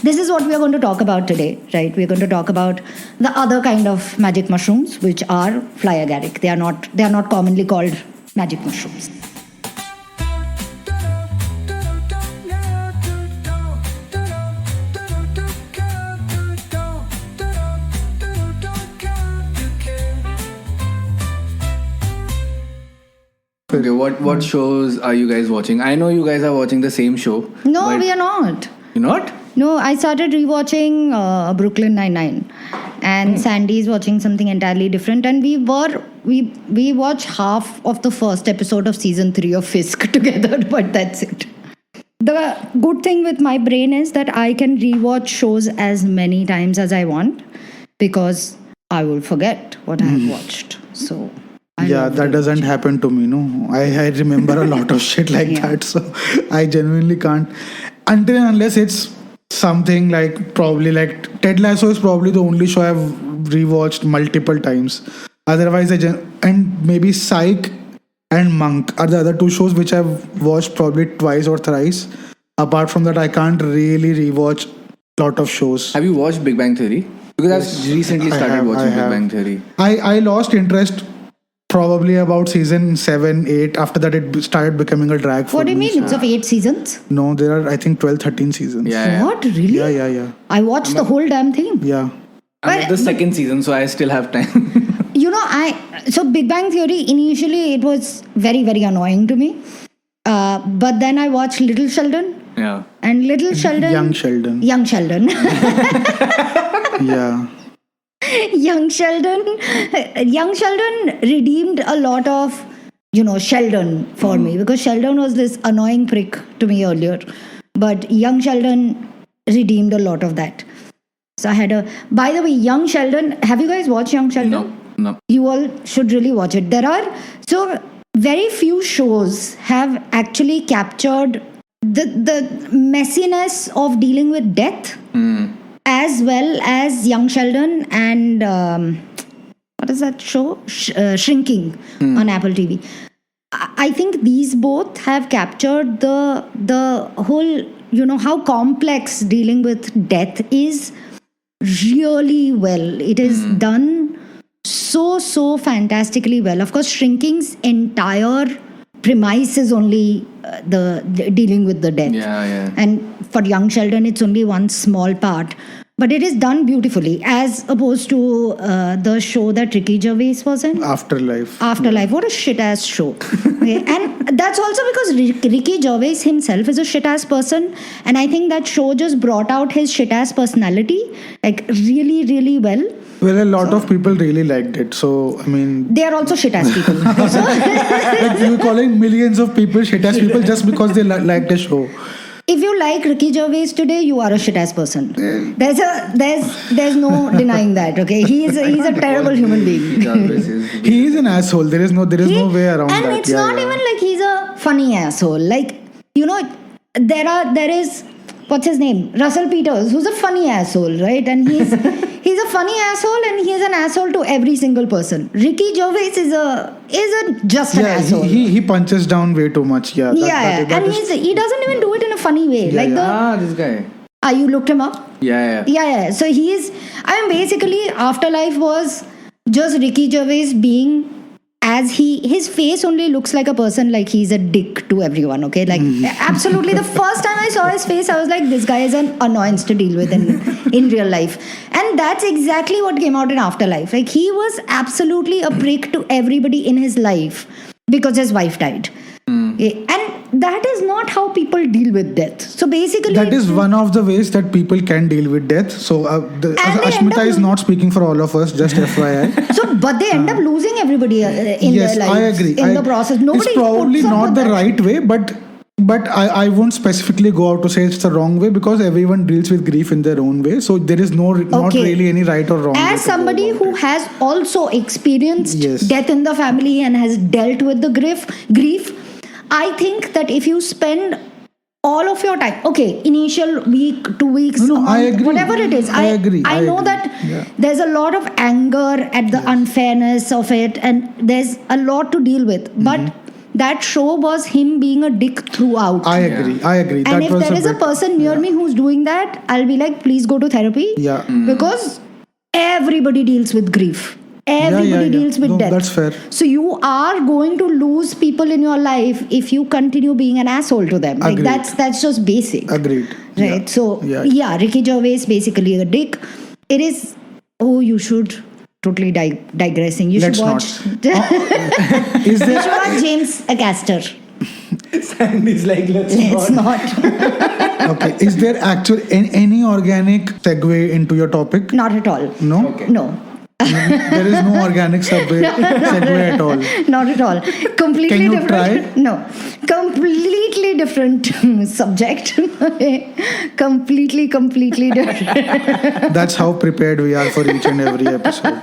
this is what we are going to talk about today, right? We're going to talk about the other kind of magic mushrooms, which are fly agaric. They are not commonly called magic mushrooms. Okay, what shows are you guys watching? I know you guys are watching the same show. No, but we are not. You're not? No, I started rewatching Brooklyn Nine-Nine, and Sandy is watching something entirely different. And we watched half of the first episode of season 3 of Fisk together, but that's it. The good thing with my brain is that I can rewatch shows as many times as I want because I will forget what I have watched. So I love that doesn't happen to me. No, I remember a lot of shit like that, so I genuinely can't until and unless it's something like probably like Ted Lasso is probably the only show I've rewatched multiple times. Otherwise, and maybe Psych and Monk are the other two shows which I've watched probably twice or thrice. Apart from that, I can't really rewatch a lot of shows. Have you watched Big Bang Theory? Because I've recently started watching Big Bang Theory. I lost interest probably about season 7, 8. After that, it started becoming a drag for me. What do you mean? It's of 8 seasons? No, there are I think 12, 13 seasons. Yeah. What? Really? Yeah. I watched the whole damn thing. Yeah. I'm at the second season, so I still have time. So Big Bang Theory, initially it was very, very annoying to me. But then I watched Little Sheldon. Yeah. And Little Sheldon. Young Sheldon. Young Sheldon. Yeah. Young Sheldon redeemed a lot of, Sheldon for me, because Sheldon was this annoying prick to me earlier. But Young Sheldon redeemed a lot of that. So I had by the way, Young Sheldon, have you guys watched Young Sheldon? No. You all should really watch it. So very few shows have actually captured the messiness of dealing with death. As well as Young Sheldon and what is that show? Shrinking on Apple TV. I think these both have captured the whole, how complex dealing with death is really well. It is done so fantastically well. Of course, Shrinking's entire premise is only the dealing with the death. Yeah. And for Young Sheldon, it's only one small part. But it is done beautifully, as opposed to the show that Ricky Gervais was in. Afterlife. What a shit-ass show. Okay. And that's also because Ricky Gervais himself is a shit-ass person. And I think that show just brought out his shit-ass personality, like really, really well. Well, a lot of people really liked it. So, I mean... They are also shit-ass people. like you're calling millions of people shit-ass people just because they liked the show. If you like Ricky Gervais today, you are a shit-ass person. There's no denying that. Okay, he's a terrible human being. He is an asshole. There is no way around that. And it's not even like he's a funny asshole. Like, there is what's his name? Russell Peters, who's a funny asshole, right? And he's a funny asshole, and he is an asshole to every single person. Ricky Gervais is just an asshole. He punches down way too much. Yeah. And he doesn't even do it in a funny way. This guy. You looked him up? Yeah. So basically Afterlife was just Ricky Gervais being as his face only looks like a person, like he's a dick to everyone, okay? Like, absolutely. The first time I saw his face, I was like, this guy is an annoyance to deal with in real life. And that's exactly what came out in Afterlife. Like, he was absolutely a prick to everybody in his life because his wife died. Okay? And that is not how people deal with death. So basically... That is one of the ways that people can deal with death. So Ashmita is not speaking for all of us, just FYI. But they end up losing everybody in their lives. I agree. In the process. Nobody it's probably not the right way, but I won't specifically go out to say it's the wrong way because everyone deals with grief in their own way. So there is not really any right or wrong way. As somebody who has also experienced death in the family and has dealt with the grief, I think that if you spend all of your time, initial week, 2 weeks, I agree. Whatever it is, I agree. I know that there's a lot of anger at the unfairness of it, and there's a lot to deal with. But that show was him being a dick throughout. I agree. and That if was there is a bit- person near me who's doing that, I'll be like, please go to therapy. Yeah. Because everybody deals with grief. Everybody deals with No, death. that's fair. So you are going to lose people in your life if you continue being an asshole to them. Like Agreed. that's just basic. Agreed. Right. Yeah. So Yeah. Ricky Gervais basically a dick. It is. Oh, you should totally digressing. You Let's should not. watch. Is You there? should watch James Acaster. Sandy's like, let's Let's not. not. Okay. Is there actually any organic segue into your topic? Not at all. No. Okay. No. There is no organic segue at all. Not at all. Completely Can you different. try? No. Completely different subject. completely different. That's how prepared we are for each and every episode.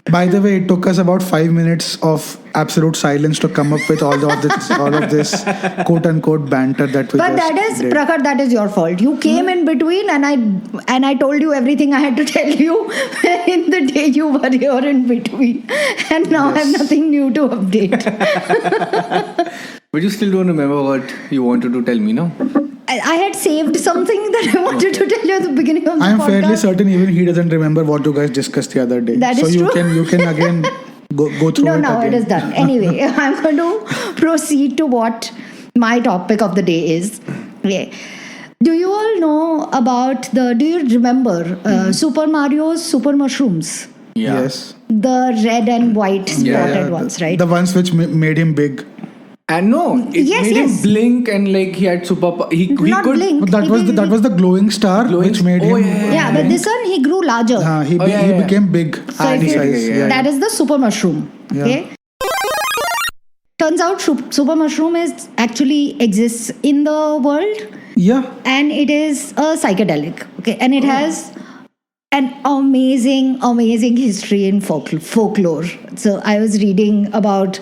By the way, it took us about 5 minutes of absolute silence to come up with all of this quote unquote banter that we But just that is did. Prakhar, that is your fault. You came in between and I told you everything I had to tell you in the day you were here in between. And now I have nothing new to update. But you still don't remember what you wanted to tell me, no? I had saved something that I wanted to tell you at the beginning of the I am podcast. fairly certain even he doesn't remember what you guys discussed the other day. That so is you true. can again go through No, it now again. it is done. Anyway, I'm going to proceed to what my topic of the day is. Okay. Do you all know about do you remember Super Mario's Super Mushrooms? Yeah. Yes. The red and white spotted ones, right? The ones which made him big. And no, it Yes, made yes. him blink and like he had super. He Not could. blink. But that was the glowing star Glowing- which made oh, him. Yeah, but this one he grew larger. He yeah. became big. So if in you- size. Yeah. That is the super mushroom. Yeah. Okay. Turns out super mushroom actually exists in the world, Yeah. and it is a psychedelic. Okay, and it has an amazing history in folklore. So I was reading about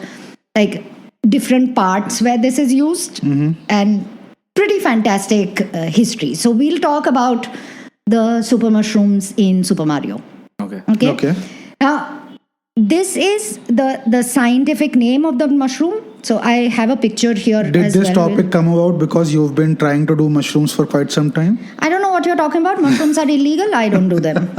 like different parts where this is used, and pretty fantastic history. So we'll talk about the super mushrooms in Super Mario. Okay. Okay. Now, this is the scientific name of the mushroom. So I have a picture here. Did as this well. topic come about because you've been trying to do mushrooms for quite some time? I don't know what you're talking about. Mushrooms are illegal. I don't do them.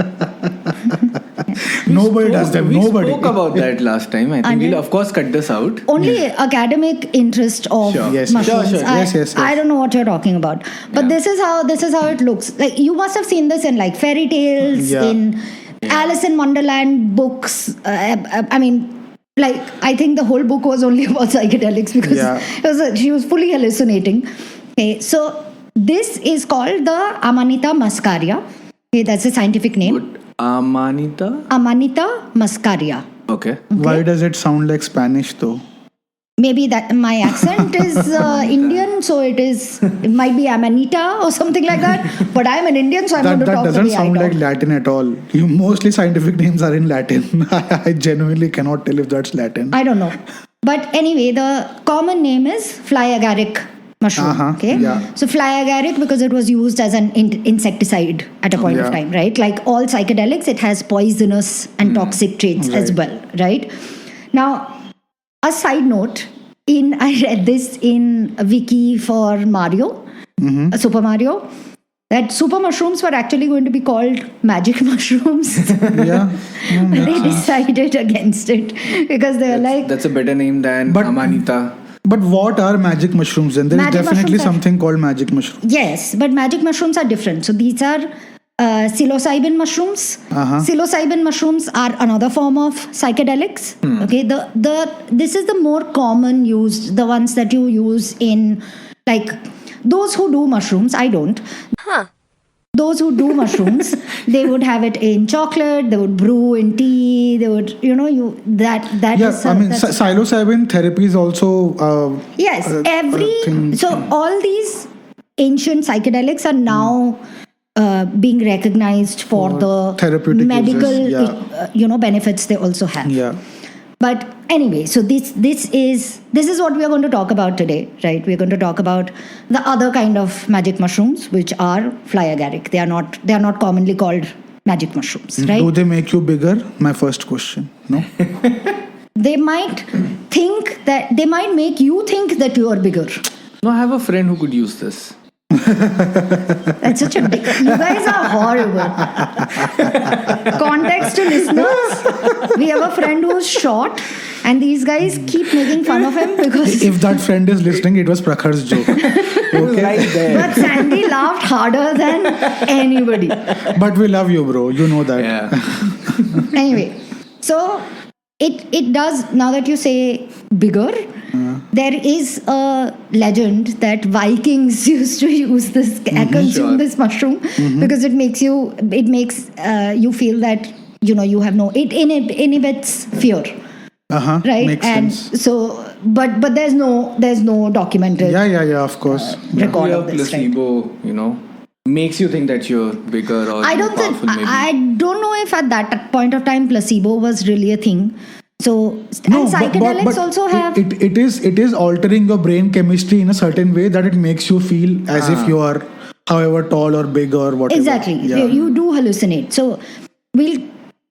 Nobody does them. We Nobody. spoke about that last time. I think did. we'll of course cut this out. Only academic interest of Sure. Yes, mushrooms. sure. Yes. I don't know what you're talking about. But Yeah. this is how it looks. Like you must have seen this in like fairy tales, Yeah. in Alice in Wonderland books. I mean, like I think the whole book was only about psychedelics because Yeah. she was fully hallucinating. Okay, so this is called the Amanita muscaria. Okay, that's the scientific name. Good. Amanita. Amanita muscaria. Okay. Why does it sound like Spanish though? Maybe that my accent is Indian, so it might be Amanita or something like that. But I'm an Indian, so I'm going That to talk doesn't the way I sound talk. like Latin at all. Mostly scientific names are in Latin. I genuinely cannot tell if that's Latin. I don't know. But anyway, the common name is fly agaric mushroom. Okay. yeah. So fly agaric because it was used as an insecticide at a point of Yeah. time, right? Like all psychedelics, it has poisonous and toxic traits as Right. well, right? Now, a side note, I read this in a wiki for Mario, Super Mario, that super mushrooms were actually going to be called magic mushrooms. Yeah. But they decided against it because they were like, That's a better name than But- Amanita. But what are magic mushrooms then? There is Magic definitely mushrooms are- something called magic mushroom. yes, but magic mushrooms are different. So these are psilocybin mushrooms. Psilocybin mushrooms are another form of psychedelics. Okay, this is the more common used, the ones that you use in like those who do mushrooms. I don't. Those who do mushrooms, they would have it in chocolate. They would brew in tea. They would, that Yeah, is. I mean, that's- psilocybin therapy is also. Yes, thing. so all these ancient psychedelics are now being recognized for the therapeutic medical, uses, yeah. benefits they also have. Yeah. But anyway, so this is what we are going to talk about today, right? We're going to talk about the other kind of magic mushrooms, which are fly agaric. They are not commonly called magic mushrooms, right? Do they make you bigger? My first question. No. They might think that they might make you think that you are bigger. No, I have a friend who could use this. That's such a you guys are horrible. Context to listeners, we have a friend who's short and these guys keep making fun of him because If that friend is listening, it was Prakhar's joke. Okay. Right there. but Sandy laughed harder than anybody. But we love you, bro. You know that. Yeah. Anyway, so it does, now that you say bigger, there is a legend that Vikings used to use this, consume Sure. this mushroom because it makes you feel that you have no, it inhibits fear, right? Makes and sense. so, but there's no documented Yeah, of course. record Your of this, right? placebo, makes you think that you're bigger or I more don't think powerful, maybe. I don't know if at that point of time placebo was really a thing. So No, and psychedelics also have it is altering your brain chemistry in a certain way that it makes you feel as if you are however tall or big or whatever. exactly Yeah. you do hallucinate. So we'll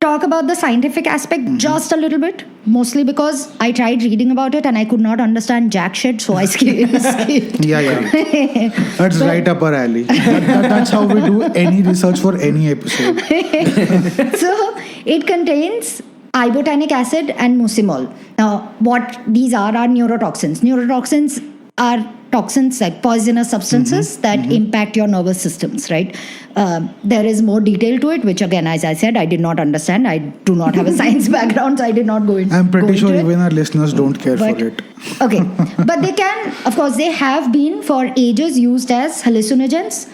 talk about the scientific aspect just a little bit, mostly because I tried reading about it and I could not understand jack shit, so I skipped. Yeah. That's right up our alley. That's how we do any research for any episode. So it contains ibotenic acid and mucimol. Now, what these are neurotoxins. Neurotoxins are toxins, like poisonous substances that impact your nervous systems, right? There is more detail to it, which again, as I said, I did not understand. I do not have a science background, so I did not go into I'm pretty into sure it. even our listeners don't care But- for it. Okay, but they can, of course, they have been for ages used as hallucinogens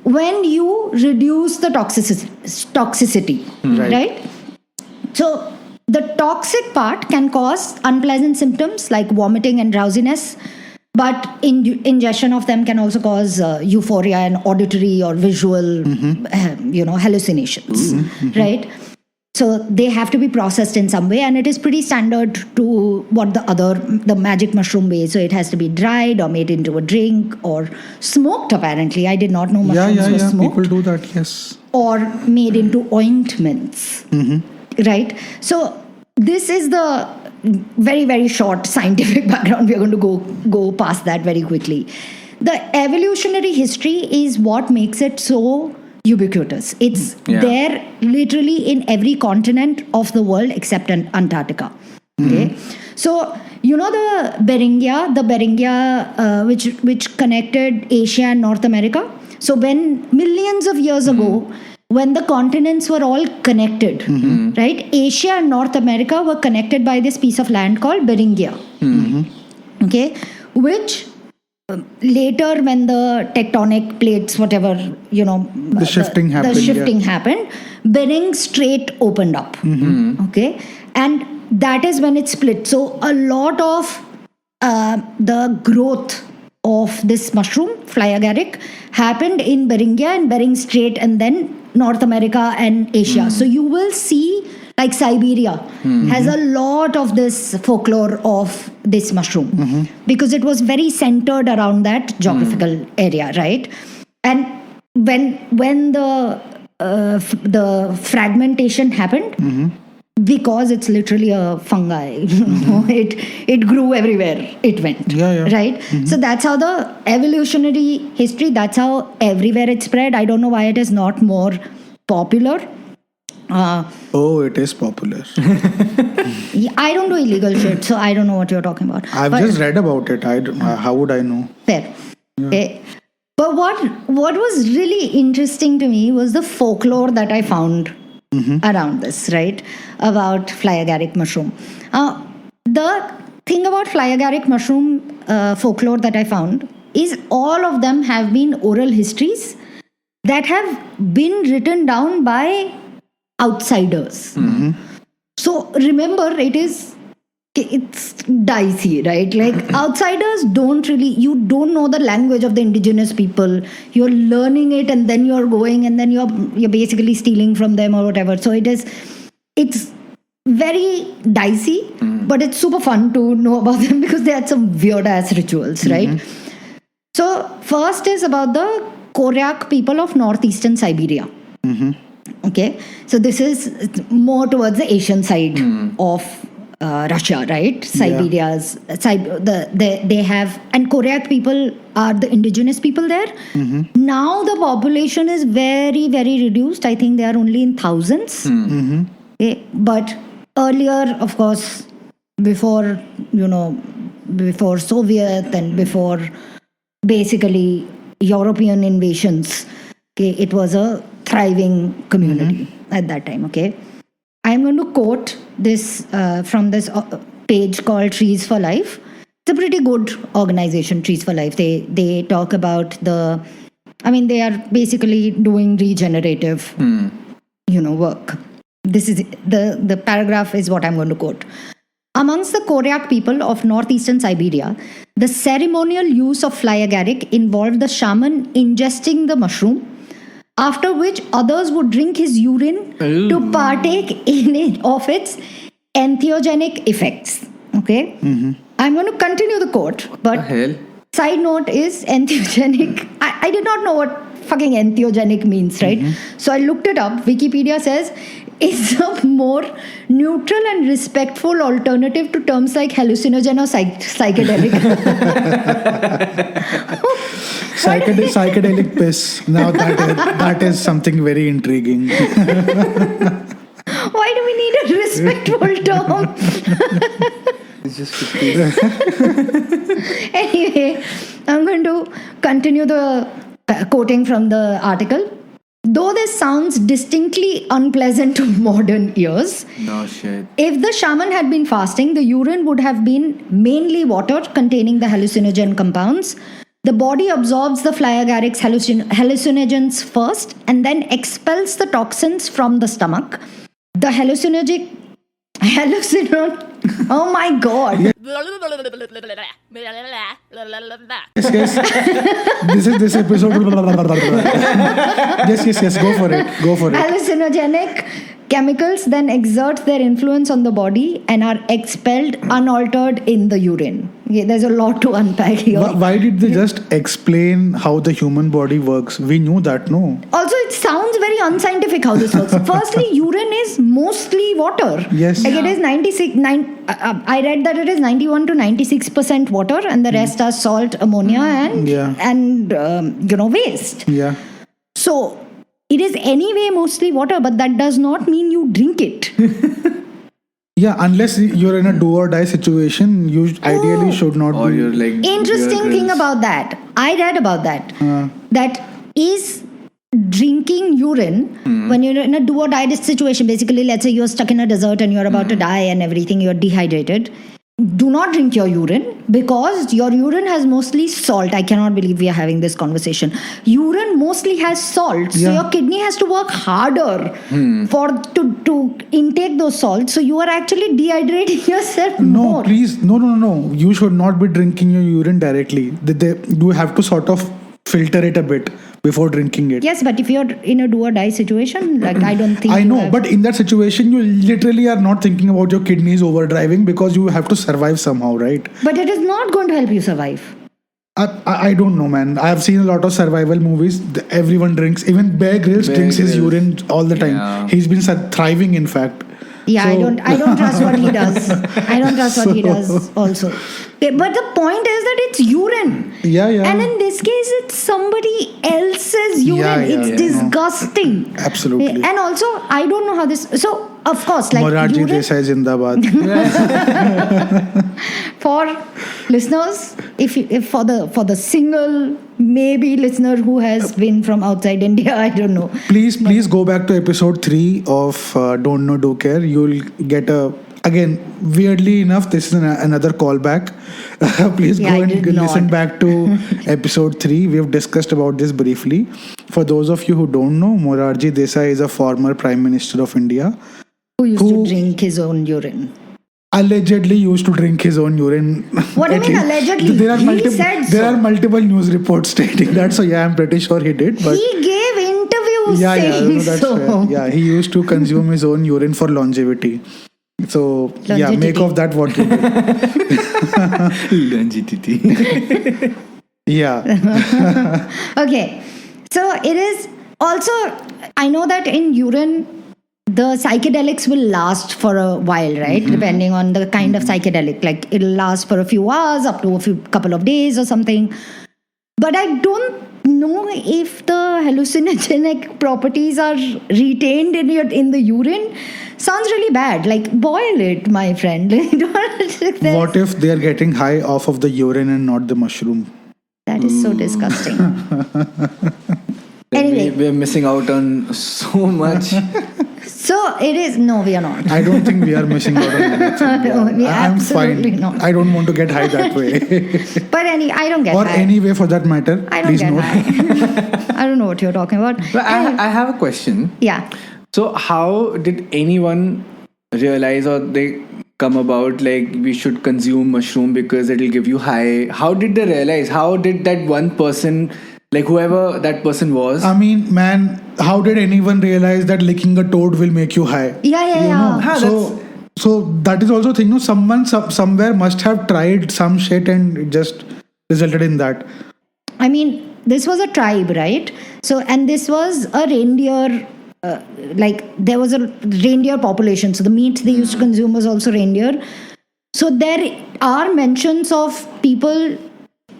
when you reduce the toxicity, right? So the toxic part can cause unpleasant symptoms like vomiting and drowsiness, but ingestion of them can also cause euphoria and auditory or visual, hallucinations, right? So they have to be processed in some way, and it is pretty standard to what the magic mushroom way. So it has to be dried or made into a drink or smoked. Apparently, I did not know mushrooms were Yeah. smoked, People do that. Yes. or made into ointments, right? So this is the very, very short scientific background. We are going to go past that very quickly. The evolutionary history is what makes it so ubiquitous. It's there literally in every continent of the world except Antarctica. Okay, so the Beringia, which connected Asia and North America. So when millions of years ago, when the continents were all connected, right? Asia and North America were connected by this piece of land called Beringia. Okay, which later, when the tectonic plates, whatever, The shifting happened. the shifting happened, Bering Strait opened up. Okay, and that is when it split. So a lot of the growth of this mushroom, fly agaric, happened in Beringia and Bering Strait, and then North America and Asia. So you will see, like Siberia has a lot of this folklore of this mushroom because it was very centered around that geographical area, right? And when the fragmentation happened, because it's literally a fungi, it grew everywhere it went. Right? So that's how the evolutionary history, that's how everywhere it spread. I don't know why it is not more popular. Oh, it is popular. I don't do illegal shit, so I don't know what you're talking about. I've just read about it. How would I know? Fair. Okay. But what was really interesting to me was the folklore that I found around this, right? About fly agaric mushroom. The thing about fly agaric mushroom folklore that I found is all of them have been oral histories that have been written down by outsiders. So remember, it's dicey, right? Like outsiders you don't know the language of the indigenous people. You're learning it, and then you're going, and then you're basically stealing from them or whatever. So it's very dicey, but it's super fun to know about them because they had some weird ass rituals, right? So first is about the Koryak people of northeastern Siberia. Okay, so this is more towards the Asian side of Russia, right? Siberia's they have, and Koryak people are the indigenous people there. Now the population is very, very reduced. I think they are only in thousands. Okay. But earlier, of course, before Soviet and before basically European invasions, okay, it was a thriving community at that time. Okay, I'm going to quote this from this page called Trees for Life. It's a pretty good organization, Trees for Life. They talk about they are basically doing regenerative, work. This is the paragraph is what I'm going to quote. Amongst the Koryak people of northeastern Siberia, the ceremonial use of fly agaric involved the shaman ingesting the mushroom, after which others would drink his urine to partake of its entheogenic effects. Okay? I'm going to continue the quote, but side note is entheogenic. I did not know what fucking entheogenic means, right? So I looked it up. Wikipedia says it's a more neutral and respectful alternative to terms like hallucinogen or psychedelic. Psychedelic piss. Now that is something very intriguing. Why do we need a respectful term? It's just Anyway, I'm going to continue the quoting from the article. Though this sounds distinctly unpleasant to modern ears, no shit. If the shaman had been fasting, the urine would have been mainly water containing the hallucinogen compounds. The body absorbs the fly agaric's hallucinogens first and then expels the toxins from the stomach. The oh my god. Yes. This episode. Yes. Go for it. Hallucinogenic chemicals then exert their influence on the body and are expelled unaltered in the urine. Okay, there's a lot to unpack here. Why did they just explain how the human body works? We knew that, no? Also, it sounds very unscientific how this works. Firstly, urine is mostly water. Yes. Like it is 96. I read that it is 91 to 96% water, and the rest are salt, ammonia, and waste. Yeah. So it is anyway mostly water, but that does not mean you drink it. Yeah, unless you're in a do or die situation, you ideally should not. Or be. you're like. Interesting thing about that. I read about that. That is drinking urine when you're in a do or die situation. Basically, let's say you're stuck in a desert and you're about to die and everything, you're dehydrated. Do not drink your urine because your urine has mostly salt. I cannot believe we are having this conversation. Urine mostly has salt. So your kidney has to work harder to intake those salts. So you are actually dehydrating yourself more. No, please. No. You should not be drinking your urine directly. You have to sort of filter it a bit before drinking it. Yes, but if you're in a do or die situation, like I don't think I know, but in that situation, you literally are not thinking about your kidneys overdriving because you have to survive somehow, right? But it is not going to help you survive. I don't know, man. I have seen a lot of survival movies. Everyone drinks. Even Bear Grylls drinks his urine all the time. Yeah. He's been thriving, in fact. Yeah, so. I don't trust what he does. I don't trust what he does also. Okay, but the point is that it's urine. Yeah. And in this case, it's somebody else's urine. It's disgusting. No. Absolutely. And also, I don't know how this... So, of course, like Morarji urine... Desai Zindabad. For listeners, if for the single maybe listener who has been from outside India, I don't know. Please go back to episode 3 of Don't Know Do Care. You'll get again, weirdly enough, this is another callback. Please go and listen back to episode 3. We have discussed about this briefly. For those of you who don't know, Morarji Desai is a former Prime Minister of India. Who used to drink his own urine. Allegedly used to drink his own urine. What do you mean allegedly? There are multiple news reports stating that. So yeah, I'm pretty sure he did. But he gave interviews saying that's so. Fair. Yeah, he used to consume his own urine for longevity. So make of that what you will. Longevity. Yeah. Okay. So it is also, I know that in urine the psychedelics will last for a while, right? Depending on the kind of psychedelic. Like it'll last for a few hours, up to couple of days or something. But I don't know if the hallucinogenic properties are retained in the urine. Sounds really bad. Like boil it, my friend. What if they're getting high off of the urine and not the mushroom? That is so disgusting. Anyway. We're missing out on so much. So it is. No, we are not. I don't think we are missing out on anything. No, we I'm absolutely fine. not. I don't want to get high that way. But I don't get Or high. any way for that matter. I don't Please get note. high. I don't know what you're talking about. But I have a question. Yeah. So how did anyone realize, or they come about, like we should consume mushroom because it'll give you high? How did they realize? How did that one person, like whoever that person was? I mean, man, how did anyone realize that licking a toad will make you high? Yeah. So that is also a thing. No, someone somewhere must have tried some shit and it just resulted in that. I mean, this was a tribe, right? So, and this was a reindeer. There was a reindeer population, so the meat they used to consume was also reindeer. So there are mentions of people,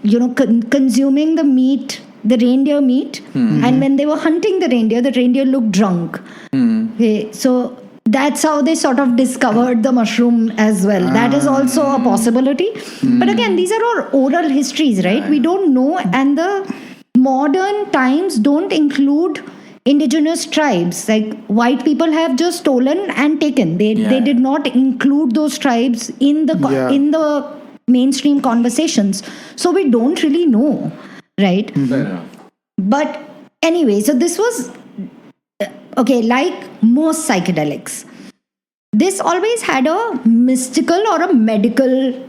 consuming the meat, the reindeer meat, and when they were hunting the reindeer looked drunk. Okay, so that's how they sort of discovered the mushroom as well. That is also a possibility. But again, these are all oral histories, right? We don't know, and the modern times don't include indigenous tribes. Like white people have just stolen and taken. They did not include those tribes in the mainstream conversations. So we don't really know, right? But anyway, so this was okay, like most psychedelics. This always had a mystical or a medical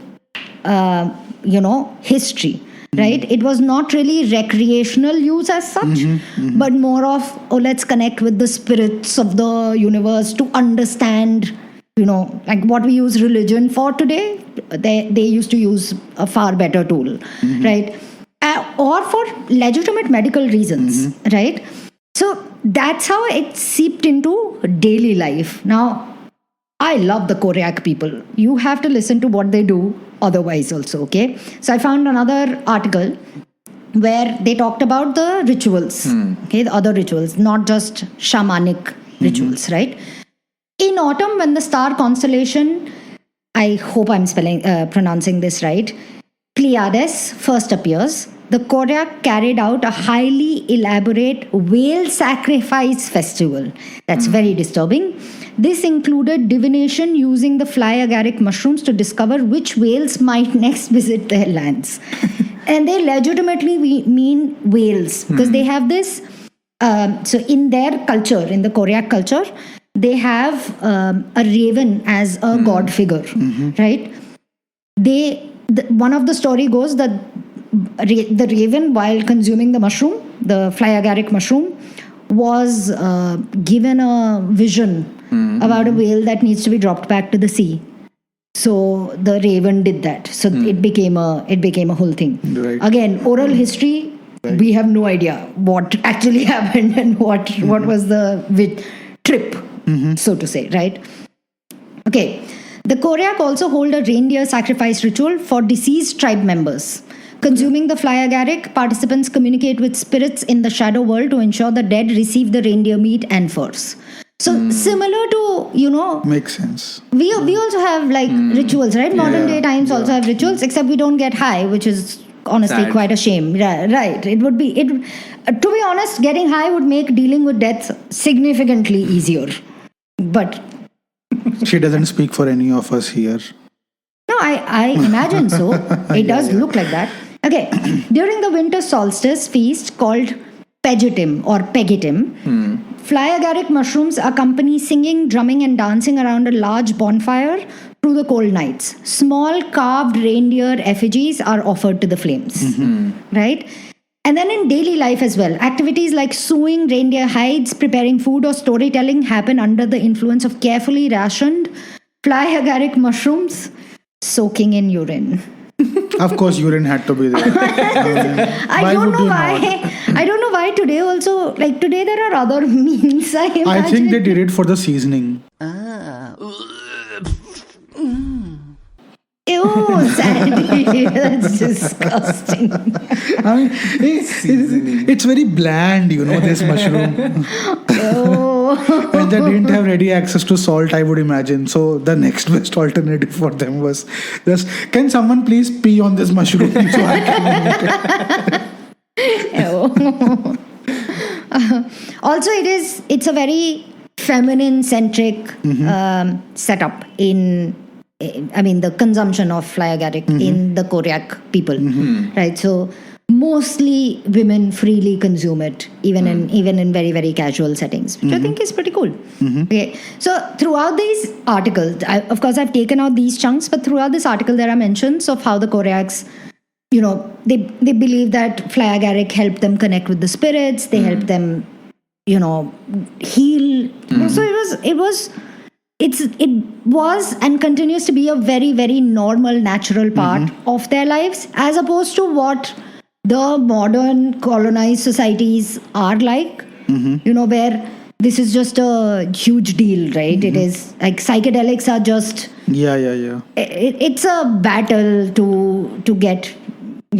history. Right? It was not really recreational use as such, but more of, let's connect with the spirits of the universe to understand, like what we use religion for today. They used to use a far better tool, right? Or for legitimate medical reasons, right? So that's how it seeped into daily life. Now, I love the Koryak people. You have to listen to what they do otherwise also, okay? So I found another article where they talked about the rituals, okay, the other rituals, not just shamanic rituals, right? In autumn, when the star constellation, I hope I'm pronouncing this right, Pleiades first appears, the Koryak carried out a highly elaborate whale sacrifice festival. That's very disturbing. This included divination using the fly agaric mushrooms to discover which whales might next visit their lands. And they legitimately mean whales because they have this. So in their culture, in the Koryak culture, they have a raven as a god figure, right? One of the story goes that the raven, while consuming the mushroom, the fly agaric mushroom, was given a vision about a whale that needs to be dropped back to the sea. So the raven did that. So it became a whole thing. Right. Again, oral history. Right. We have no idea what actually happened and what was the trip, so to say. Right. Okay. The Koryak also hold a reindeer sacrifice ritual for deceased tribe members. Consuming the fly agaric, participants communicate with spirits in the shadow world to ensure the dead receive the reindeer meat and furs. So similar to, makes sense. We also have like rituals, right? Modern day times also have rituals, except we don't get high, which is honestly sad. Quite a shame. Right. It would be, to be honest, getting high would make dealing with death significantly easier. But She doesn't speak for any of us here. no, I imagine so. It does look like that. Okay. During the winter solstice feast called Pegitim or Pegitim, fly agaric mushrooms accompany singing, drumming, and dancing around a large bonfire through the cold nights. Small carved reindeer effigies are offered to the flames. Right? And then in daily life as well, activities like sewing reindeer hides, preparing food, or storytelling happen under the influence of carefully rationed fly agaric mushrooms soaking in urine. Of course, urine had to be there. I Why don't would know you why. not? I don't know why today also, like today there are other memes. I I think they imagine. did it for the seasoning. Ew, Sandy. That's disgusting. I mean, it's very bland, this mushroom. Ew. And they didn't have ready access to salt, I would imagine. So the next best alternative for them was just, can someone please pee on this mushroom so I can Ew. Also, it's a very feminine centric setup in, I mean, the consumption of fly agaric in the Koryak people, right? So mostly women freely consume it, even in very, very casual settings, which I think is pretty cool. Okay, so throughout these articles, of course I've taken out these chunks, but throughout this article there are mentions of how the Koryaks, they believe that fly agaric helped them connect with the spirits, they helped them, heal. So it was and continues to be a very, very normal, natural part of their lives, as opposed to what the modern colonized societies are like, where this is just a huge deal, right? It is like psychedelics are just, Yeah. it's a battle to get,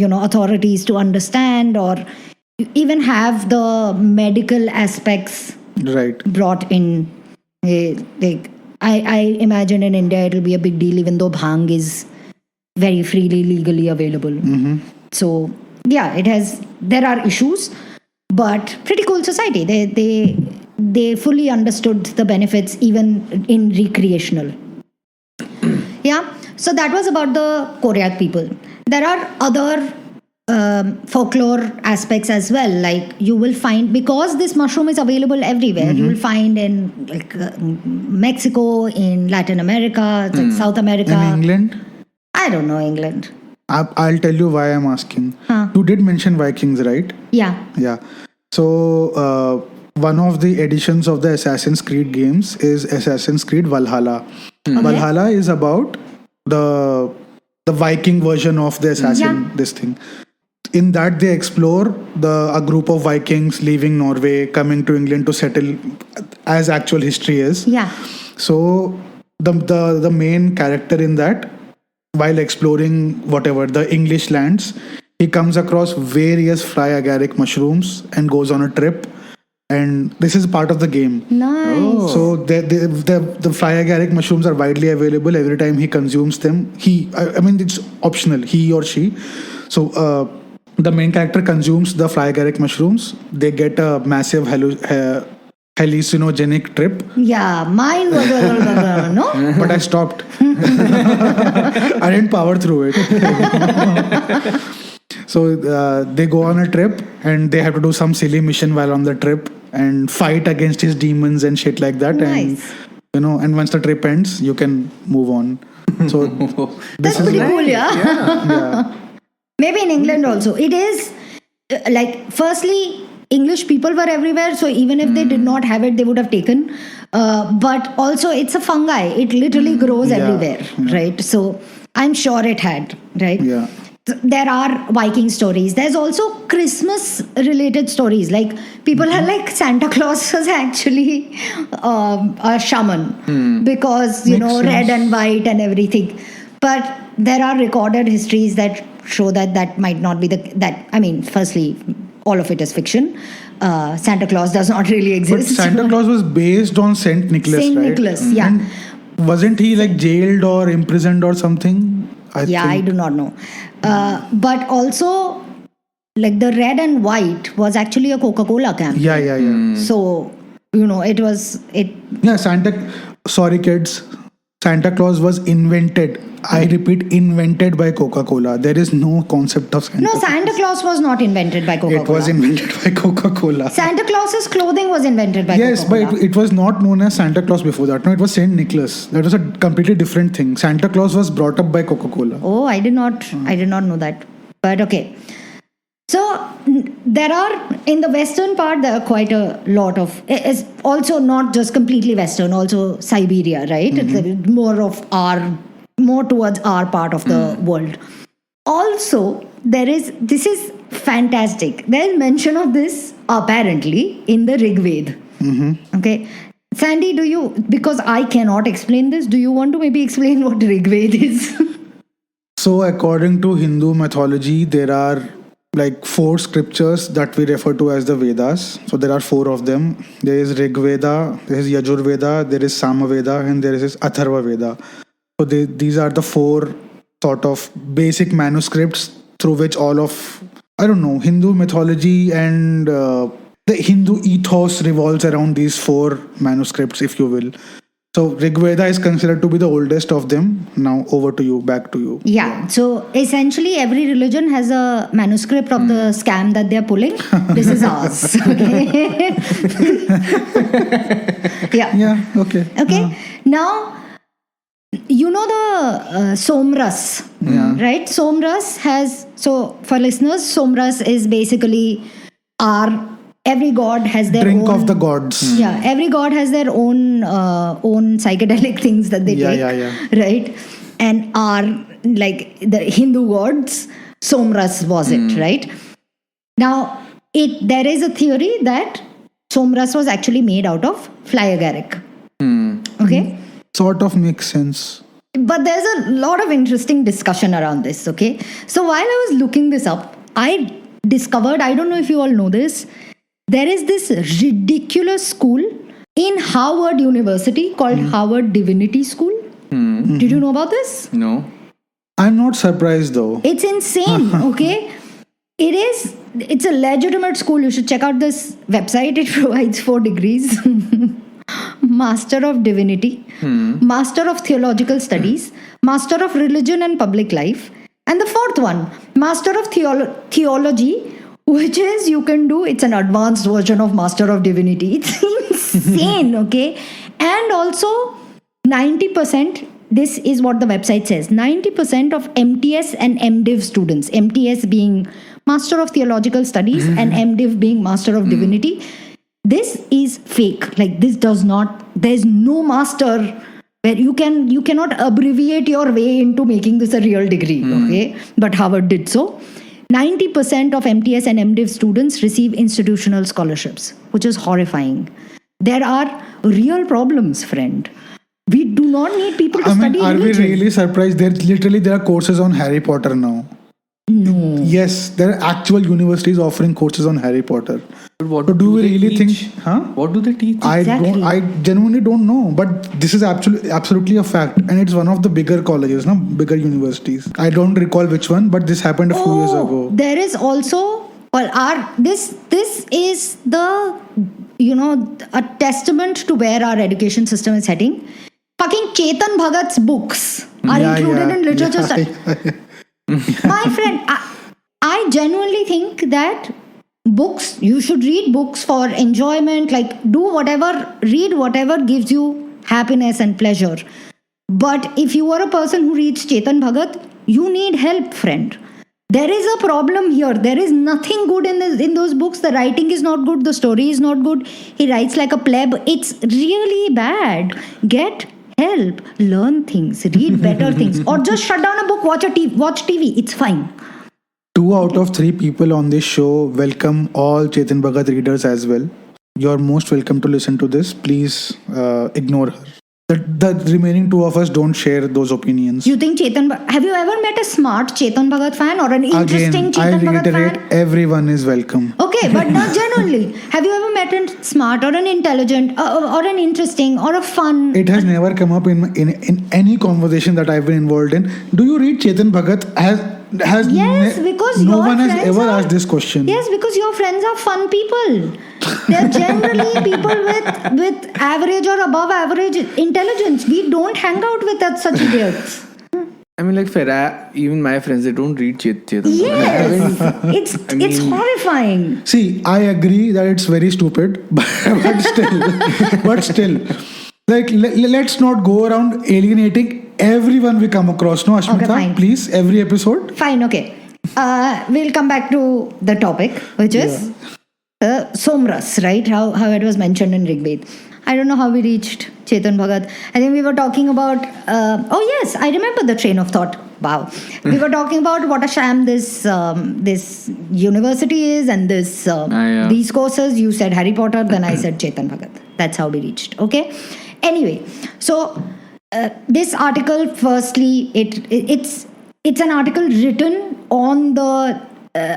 authorities to understand or even have the medical aspects Right. brought in. I imagine in India it'll be a big deal, even though bhang is very freely legally available. So yeah, there are issues, but pretty cool society. They fully understood the benefits even in recreational. Yeah, so that was about the Koryak people. There are other folklore aspects as well, like you will find, because this mushroom is available everywhere, you will find in like Mexico, in Latin America, like South America. In England? I don't know England. I'll tell you why I'm asking. Huh. You did mention Vikings, right? Yeah. Yeah. So one of the editions of the Assassin's Creed games is Assassin's Creed Valhalla. Valhalla is about the Viking version of the assassin. This thing. In that they explore a group of Vikings leaving Norway, coming to England to settle, as actual history is. Yeah. So the main character in that, while exploring whatever the English lands, he comes across various fly agaric mushrooms and goes on a trip. And this is part of the game. Nice. So the fly agaric mushrooms are widely available. Every time he consumes them, I mean it's optional, he or she. So the main character consumes the fly agaric mushrooms. They get a massive hallucinogenic trip. Yeah, mine was no. But I stopped. I didn't power through it. So they go on a trip and they have to do some silly mission while on the trip and fight against his demons and shit like that. Nice. And and once the trip ends, you can move on. So That's pretty cool, yeah. yeah. Maybe in England also. It is like, firstly, English people were everywhere, so even if they did not have it, they would have taken. But also, it's a fungi. It literally grows everywhere, right? So I'm sure it had, right? Yeah. There are Viking stories. There's also Christmas related stories. Like people are like Santa Claus was actually a shaman because Makes sense. red and white and everything. But there are recorded histories that show that might not be firstly, all of it is fiction. Santa Claus does not really But exist. Santa Claus was based on Saint Nicholas, Saint right? Nicholas, yeah. And wasn't he like jailed or imprisoned or something? I do not know. But also, like the red and white was actually a Coca-Cola campaign. Yeah. So, it was. Yeah, sorry kids, Santa Claus was invented. I repeat, invented by Coca-Cola. There is no concept of Santa No, Claus. Santa Claus was not invented by Coca-Cola. It was invented by Coca-Cola. Santa Claus's clothing was invented by Yes, Coca-Cola. but it was not known as Santa Claus before that. No, it was Saint Nicholas. That was a completely different thing. Santa Claus was brought up by Coca-Cola. Oh, I did not know that. But okay. So there are, in the western part, there are quite a lot of, it's also not just completely western, also Siberia, right? It's more towards our part of the world. Also, this is fantastic. There is mention of this apparently in the Rig Veda. Okay. Sandy, because I cannot explain this, do you want to maybe explain what Rig Veda is? So, according to Hindu mythology, there are like 4 scriptures that we refer to as the Vedas. So, there are 4 of them. There is Rig Veda, there is Yajur Veda, there is Sama Veda, and there is Atharva Veda. So, these are the 4 sort of basic manuscripts through which all of, Hindu mythology and the Hindu ethos revolves around these 4 manuscripts, if you will. So Rig Veda is considered to be the oldest of them. Now over to you, back to you. Yeah. So essentially every religion has a manuscript of the scam that they're pulling. This is ours. Okay. Yeah. Yeah, okay. Okay. Now, you know the Somras, right? Somras for listeners, Somras is basically every god has their Drink own... of the gods. Yeah, every god has their own psychedelic things that they take. Yeah. Right? And like the Hindu gods, Somras was it, right? Now, there is a theory that Somras was actually made out of fly agaric. Okay? Sort of makes sense. But there's a lot of interesting discussion around this, okay? So while I was looking this up, I discovered, I don't know if you all know this, there is this ridiculous school in Harvard University called Harvard Divinity School. Did you know about this? No. I'm not surprised though. It's insane, okay? It's a legitimate school. You should check out this website. It provides 4 degrees. Master of Divinity, Master of Theological Studies, Master of Religion and Public Life, and the 4th one, Master of Theology, which is it's an advanced version of Master of Divinity. It's insane, okay? And also 90%, this is what the website says, 90% of MTS and MDiv students, MTS being Master of Theological Studies and MDiv being Master of Divinity, this is fake. Like there's no master where you cannot abbreviate your way into making this a real degree. Okay, but Harvard did so. 90% of MTS and MDiv students receive institutional scholarships, which is horrifying. There are real problems, friend. We do not need people to study are religion. we really surprised? There are courses on Harry Potter now. No. Yes, there are actual universities offering courses on Harry Potter. But So do we they really teach? think? Huh? What do they teach? Exactly. I genuinely don't know, but this is absolutely a fact, and it's one of the bigger colleges, bigger universities. I don't recall which one, but this happened a few years ago. There is also this is the a testament to where our education system is heading. Fucking Chetan Bhagat's books are included in literature studies. My friend, I genuinely think that you should read books for enjoyment, like read whatever gives you happiness and pleasure. But if you are a person who reads Chetan Bhagat, you need help, friend. There is a problem here. There is nothing good in those books. The writing is not good. The story is not good. He writes like a pleb. It's really bad. Get help. Learn things. Read better things. Or just shut down a book. Watch TV. It's fine. 2 out of 3 people on this show welcome all Chetan Bhagat readers as well. You're most welcome to listen to this. Please ignore her. The remaining 2 of us don't share those opinions. You think have you ever met a smart Chetan Bhagat fan or an interesting Chetan Bhagat reiterate, fan? everyone is welcome. Okay, but not genuinely. Have you ever met a smart or an intelligent or an interesting or a fun? It has never come up in any conversation that I've been involved in. Do you read Chetan Bhagat? Because no your one has friends ever are- asked this question. Yes, because your friends are fun people. They're generally people with average or above average intelligence. We don't hang out with such idiots. I mean, like, even my friends, they don't read Chetan. Yes, it's horrifying. See, I agree that it's very stupid, but still, like, let's not go around alienating everyone we come across. No, Ashmita, fine. please, every episode. Fine, okay. We'll come back to the topic, which is Somras, right? How it was mentioned in Rig Veda. I don't know how we reached Chetan Bhagat. I think we were talking about. Oh yes, I remember the train of thought. Wow, we were talking about what a sham this university is and yeah. these courses. You said Harry Potter, then I said Chetan Bhagat. That's how we reached. Okay. Anyway, so this article, firstly, it's an article written on the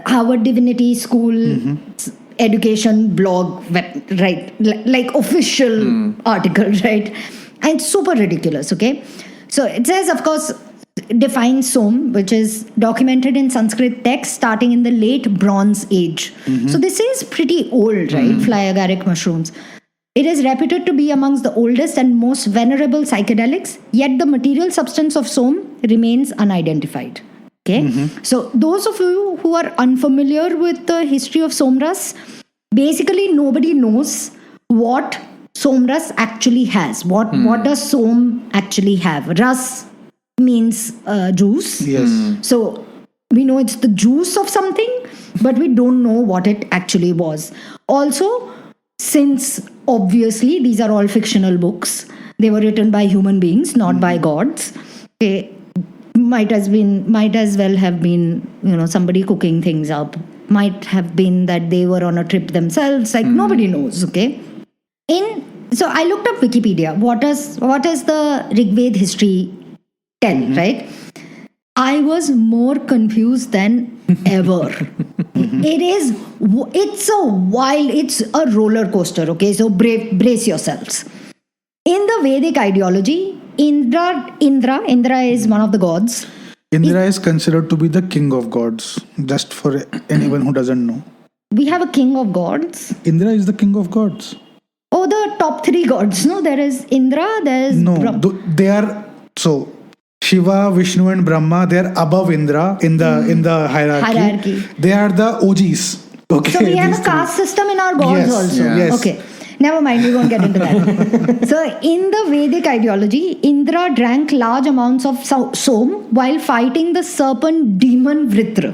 Harvard Divinity School education blog, right? Like official article, right? And it's super ridiculous, okay? So it says, of course, defines Som, which is documented in Sanskrit text starting in the late Bronze Age. So this is pretty old, right? Fly agaric mushrooms. It is reputed to be amongst the oldest and most venerable psychedelics, yet the material substance of Som remains unidentified. Okay, so those of you who are unfamiliar with the history of Somras, basically nobody knows what Somras actually has. What does Som actually have? Ras means juice. Yes. So we know it's the juice of something, but we don't know what it actually was. Also, since obviously these are all fictional books, they were written by human beings, not by gods. Okay, might as well have been, somebody cooking things up. Might have been that they were on a trip themselves. Like nobody knows. Okay. So I looked up Wikipedia. What does the Rigved history tell? Right. I was more confused than ever. It's a roller coaster. Okay, so brace yourselves. In the Vedic ideology, Indra is one of the gods. Indra is considered to be the king of gods, just for anyone who doesn't know. We have a king of gods. Indra is the king of gods. Oh, the top three gods. No, there is Indra, there is they are so Shiva, Vishnu, and Brahma. They are above Indra in the hierarchy. They are the OGs. Okay. So we have a caste system in our gods Yes, also. yeah. Yes. Okay. Never mind, we won't get into that. So in the Vedic ideology, Indra drank large amounts of Som while fighting the serpent demon Vritra.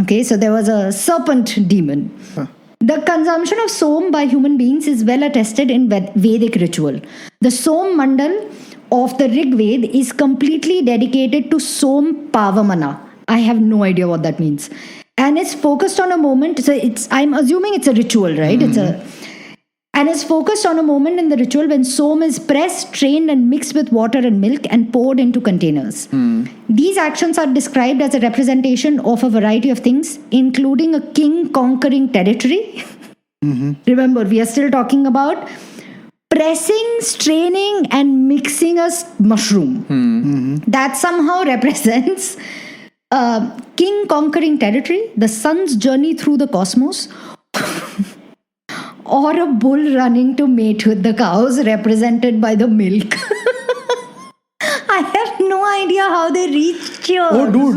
Okay, so there was a serpent demon. The consumption of Som by human beings is well attested in Vedic ritual. The Som Mandal of the Rig Veda is completely dedicated to Som Pavamana. I have no idea what that means. And it's focused on a moment. So I'm assuming it's a ritual, right? And it's focused on a moment in the ritual when Som is pressed, strained, and mixed with water and milk and poured into containers. These actions are described as a representation of a variety of things, including a king conquering territory. Remember, we are still talking about pressing, straining, and mixing a mushroom. That somehow represents king conquering territory, the sun's journey through the cosmos, or a bull running to mate with the cows represented by the milk. I have no idea how they reached here. Oh, dude,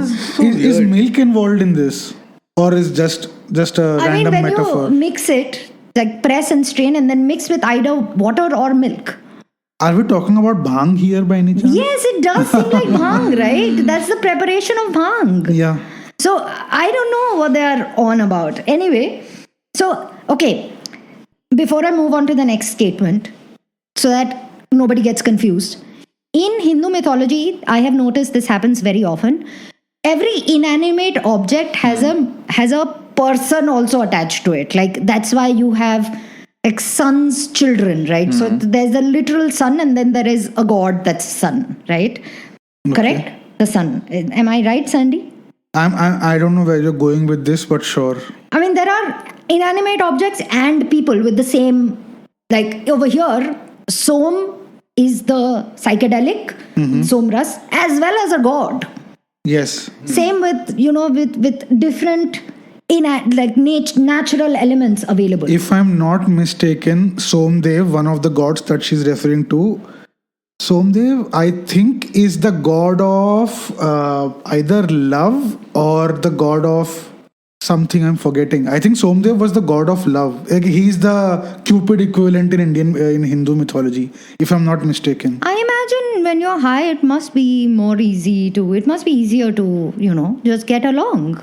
is milk involved in this, or is just a random when metaphor? you mix it, like press and strain, and then mix with either water or milk. Are we talking about bhang here by any chance? Yes, it does seem like bhang, right? That's the preparation of bhang. Yeah. So I don't know what they are on about. Anyway, so okay. Before I move on to the next statement, so that nobody gets confused, in Hindu mythology, I have noticed this happens very often. Every inanimate object has a person also attached to it. Like that's why you have like sun's children, right? So there's a literal sun, and then there is a god that's sun, right? Okay. Correct? The sun. Am I right, Sandy? I don't know where you're going with this, but sure. I mean, there are inanimate objects and people with the same, like over here, Som is the psychedelic, Somras, as well as a god. Yes. Same with, with different natural elements available. If I'm not mistaken, Somdev, one of the gods that she's referring to, Somdev, I think, is the god of either love or the god of something I'm forgetting. I think Somdev was the god of love. Like, he's the Cupid equivalent in Hindu mythology, if I'm not mistaken. I imagine when you're high, it must be easier to, just get along.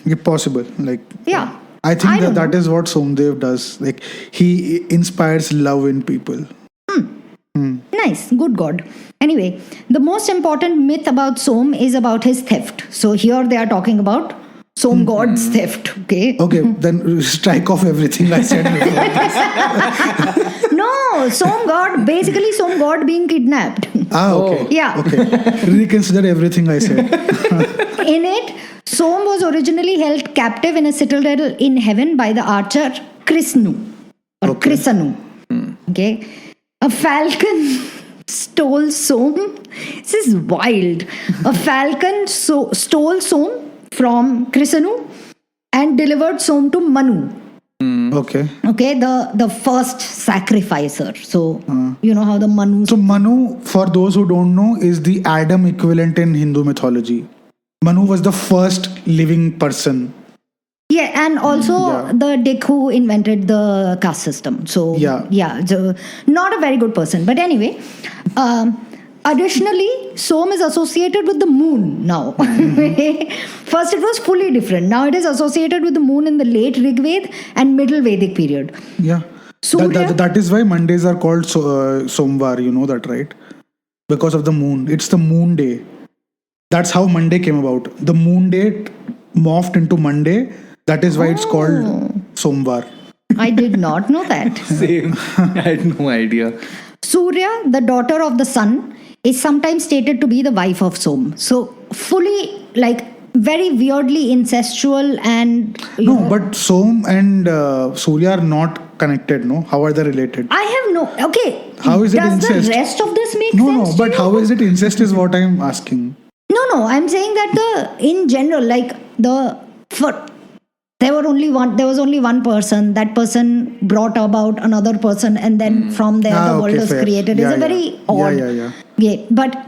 Yeah, possible. Like, Yeah. I think don't that know. is what Somdev does. Like, he inspires love in people. Nice, good God. Anyway, the most important myth about Som is about his theft. So here they are talking about Som God's theft. Okay. Okay, then strike off everything I said before. No, Som God, basically Som God being kidnapped. Okay. Yeah. Okay. Reconsider everything I said. In it, Som was originally held captive in a citadel in heaven by the archer Krisnu or Okay. Krisanu. Okay. A falcon stole Som. This is wild. A falcon stole Som from Krisanu and delivered Som to Manu. Okay. Okay, the first sacrificer. So you know how the Manu. So Manu, for those who don't know, is the Adam equivalent in Hindu mythology. Manu was the first living person. Yeah, and also the dick who invented the caste system. So so not a very good person. But anyway, additionally, Som is associated with the moon now. First, it was fully different. Now it is associated with the moon in the late Rig Veda and middle Vedic period. Yeah. Surya? That is why Mondays are called Somvar. You know that, right? Because of the moon. It's the moon day. That's how Monday came about. The moon day morphed into Monday. That is why it's called Somvar. I did not know that. Same. I had no idea. Surya, the daughter of the sun, is sometimes stated to be the wife of Som. So fully, like, very weirdly incestual and you know, But Som and Surya are not connected, no? How are they related? I have no. Okay. How is it Does incest? the rest of this make No, sense? but to how you? is it incest is what I'm asking. No. I'm saying that in general, like there was only one person. That person brought about another person, and then from there the world was fair. created. Yeah, It's a very odd. Yeah. But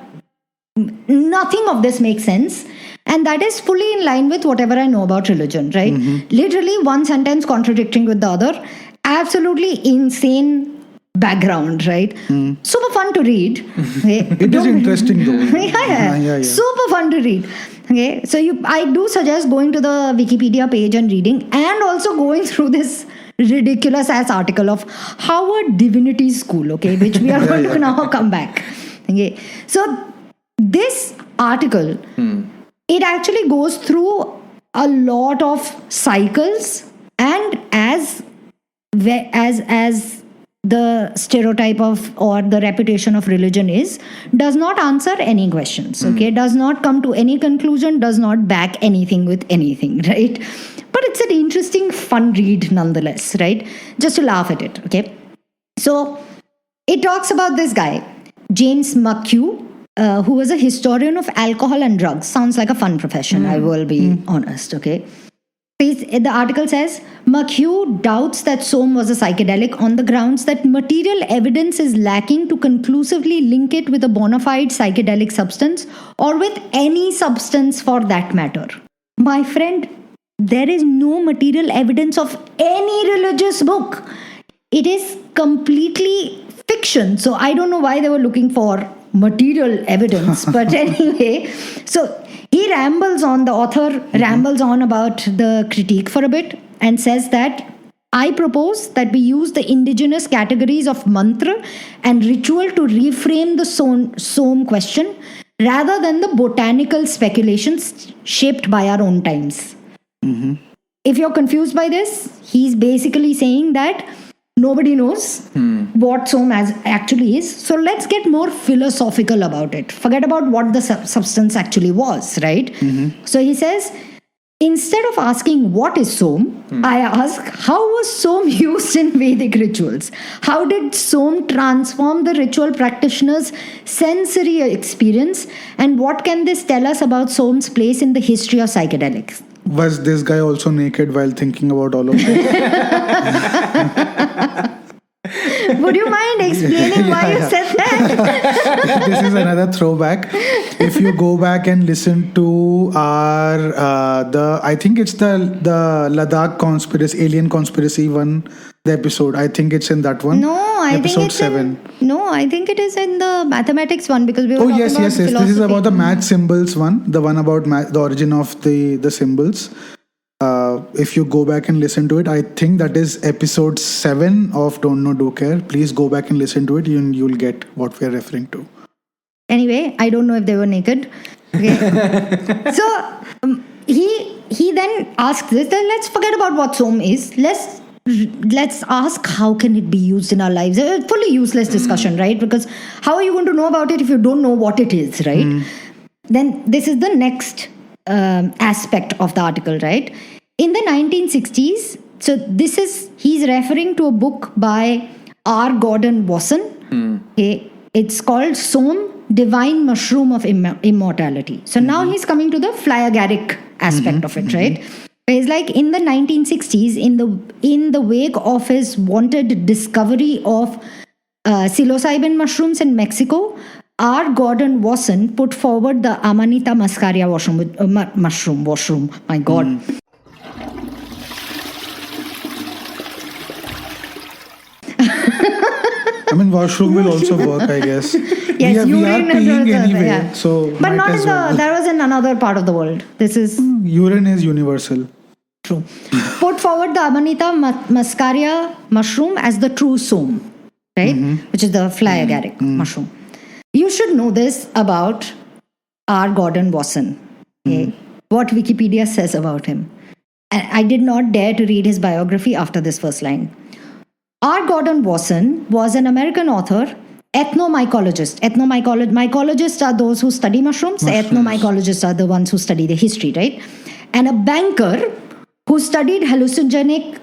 nothing of this makes sense. And that is fully in line with whatever I know about religion, right? Literally one sentence contradicting with the other. Absolutely insane background, right? Super fun to read. Okay? It is interesting though. Yeah. Super fun to read. Okay, so I do suggest going to the Wikipedia page and reading, and also going through this ridiculous ass article of Howard Divinity School, okay, which we are going to now come back. Okay, so this article, it actually goes through a lot of cycles, and as the stereotype of or the reputation of religion does not answer any questions, okay, does not come to any conclusion, does not back anything with anything, right? But it's an interesting fun read nonetheless, right? Just to laugh at it, okay? So it talks about this guy James McHugh, who was a historian of alcohol and drugs. Sounds like a fun profession, I will be honest, okay? The article says McHugh doubts that Som was a psychedelic on the grounds that material evidence is lacking to conclusively link it with a bona fide psychedelic substance or with any substance for that matter. My friend, there is no material evidence of any religious book. It is completely fiction. So I don't know why they were looking for material evidence. But anyway, so he rambles on, the author rambles on about the critique for a bit and says that I propose that we use the indigenous categories of mantra and ritual to reframe the Som question rather than the botanical speculations shaped by our own times. If you're confused by this, he's basically saying that nobody knows what Som actually is. So let's get more philosophical about it. Forget about what the substance actually was, right? So he says, instead of asking what is Som, I ask, how was Som used in Vedic rituals? How did Som transform the ritual practitioner's sensory experience? And what can this tell us about Som's place in the history of psychedelics? Was this guy also naked while thinking about all of this? Would you mind explaining why you said that? This is another throwback. If you go back and listen to our I think it's the Ladakh conspiracy, alien conspiracy one, the episode. I think it's in that one. No, I episode think it's 7. I think it is in the mathematics one, because we were talking yes. about This is philosophy. about the math symbols one, the one about the origin of the symbols. if you go back and listen to it, I think that is episode 7 of Don't Know Do Care. Please go back and listen to it, and you'll get what we're referring to. Anyway, I don't know if they were naked. Okay. So he then asks this. Then let's forget about what Som is. Let's ask how can it be used in our lives. A fully useless discussion, right? Because how are you going to know about it if you don't know what it is, right? Then this is the next aspect of the article, right? In the 1960s, so he's referring to a book by R. Gordon Wasson. Okay, it's called Som, Divine Mushroom of Immortality. So now he's coming to the fly agaric aspect of it, right? It's like in the 1960s, in the wake of his wanted discovery of psilocybin mushrooms in Mexico, R. Gordon Wasson put forward the Amanita muscaria washroom. My God. I mean, washroom will also work, I guess. Yes, we are peeing anyway, yeah. so But might not as in well. that was in another part of the world. This is Urine is universal. true. Put forward the Amanita muscaria mushroom as the true Som, right? Which is the fly agaric mushroom. You should know this about R. Gordon Wasson. Okay? What Wikipedia says about him. And I did not dare to read his biography after this first line. R. Gordon Wasson was an American author, ethnomycologist. Mycologists are those who study mushrooms. The ethnomycologists are the ones who study the history, right? And a banker who studied hallucinogenic